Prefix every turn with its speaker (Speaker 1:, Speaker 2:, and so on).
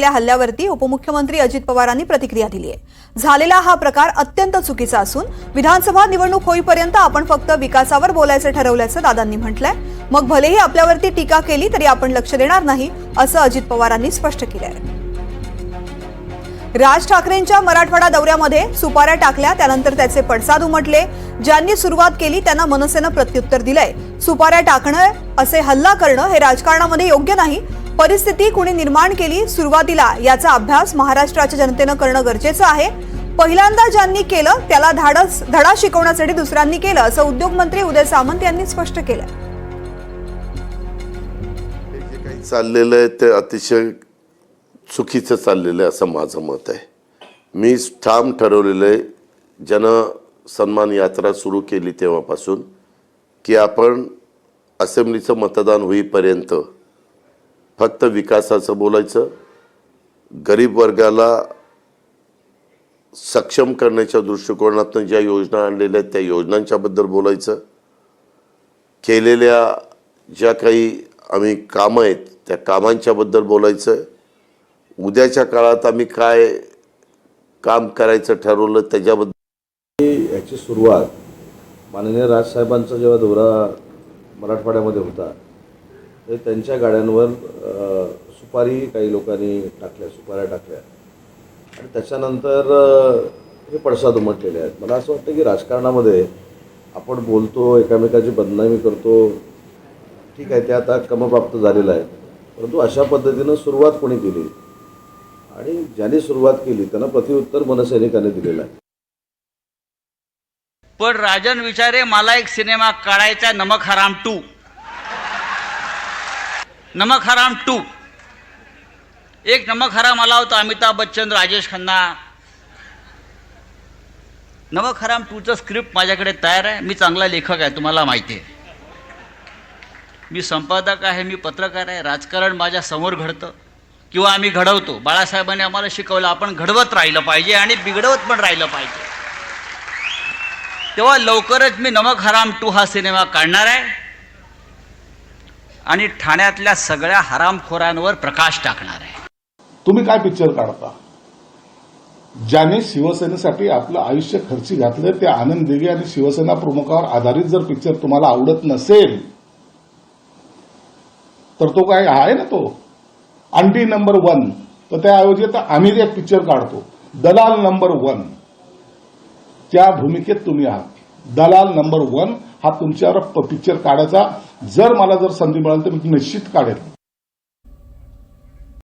Speaker 1: हल्ल्यावरती उपमुख्यमंत्री अजित पवारांनी प्रतिक्रिया दिली आहे। झालेला हा प्रकार अत्यंत चुकीचा असून विधानसभा निवडणूक होईपर्यंत आपण फक्त विकासावर बोलायचं ठरवल्याचं दादांनी म्हटलंय। मग भलेही आपल्यावरती टीका केली तरी आपण लक्ष देणार नाही असं अजित पवारांनी स्पष्ट केलंय। राज ठाकरेंच्या मराठवाडा दौऱ्यामध्ये सुपाऱ्या टाकल्या, त्यानंतर त्याचे पडसाद उमटले। ज्यांनी सुरुवात केली त्यांना मनसेनं प्रत्युत्तर दिलंय। सुपाऱ्या टाकणं, असे हल्ला करणं हे राजकारणामध्ये योग्य नाही। परिस्थिती कुणी निर्माण केली सुरुवातीला याचा अभ्यास महाराष्ट्राच्या जनतेनं करणं गरजेचं आहे। पहिल्यांदा ज्यांनी केलं त्याला धडा शिकवण्यासाठी दुसऱ्यांनी केलं असं उद्योगमंत्री उदय सामंत यांनी स्पष्ट केलं।
Speaker 2: जे काही चाललेलं आहे ते अतिशय चुकीचं चाललेलं आहे असं माझं मत आहे। मी ठाम ठरवलेलं आहे जन सन्मान यात्रा सुरू केली तेव्हापासून की आपण असेंब्लीचं मतदान होईपर्यंत फक्त विकासाचं बोलायचं, गरीब वर्गाला सक्षम करण्याच्या दृष्टिकोनातून ज्या योजना आणलेल्या आहेत त्या योजनांच्याबद्दल बोलायचं, केलेल्या ज्या काही आम्ही कामं आहेत त्या कामांच्याबद्दल बोलायचं, उद्याच्या काळात आम्ही काय काम करायचं ठरवलं त्याच्याबद्दल।
Speaker 3: याची सुरुवात माननीय राजसाहेबांचा जेव्हा दौरा मराठवाड्यामध्ये होता तर त्यांच्या गाड्यांवर सुपारी काही लोकांनी टाकल्या, सुपाऱ्या टाकल्या आणि त्याच्यानंतर हे पडसाद उमटलेले आहेत। मला असं वाटतं की राजकारणामध्ये आपण बोलतो, एकामेकाची बदनामी करतो, ठीक आहे, ते आता क्रमप्राप्त झालेलं आहे, परंतु अशा पद्धतीनं सुरुवात कोणी केली आणि ज्यांनी सुरुवात केली त्यांना प्रत्युत्तर मनसैनिकांनी दिलेलं आहे।
Speaker 4: पण राजन विचारे मला एक सिनेमा काढायचा, नमक हराम 2, नमक हराम 2। एक नमक हराम आला होता, अमिताभ बच्चन, राजेश खन्ना। नमक हराम 2चं स्क्रिप्ट माझ्याकडे तयार आहे। मी चांगला लेखक आहे, तुम्हाला माहिती आहे। मी संपादक आहे, मी पत्रकार आहे। राजकारण माझ्या समोर घडतं किंवा आम्ही घडवतो। बाळासाहेबांनी आम्हाला शिकवलं आपण घडवत राहिलं पाहिजे आणि बिघडवत पण राहिलं पाहिजे। तेव्हा लवकरच मी नमक हराम 2 हा सिनेमा काढणार आहे आणि ठाण्यातल्या सगळ्या हरामखोरांवर प्रकाश टाकणार आहे।
Speaker 5: तुम्ही काय पिक्चर काढता? ज्याने शिवसेनेसाठी आपलं आयुष्य खर्ची घातलं ते आनंद दिघे आणि शिवसेना प्रमुखावर आधारित जर पिक्चर तुम्हाला आवडत नसेल तर तो काय आहे ना, तो अंडी नंबर 1, तर त्याऐवजी तर आम्ही एक पिक्चर काढतो दलाल नंबर 1, त्या भूमिकेत तुम्ही आहात। दलाल नंबर 1 हा तुमच्यावर पिक्चर काढायचा जर मला संधी मिळाली तर मी निश्चित काढेन।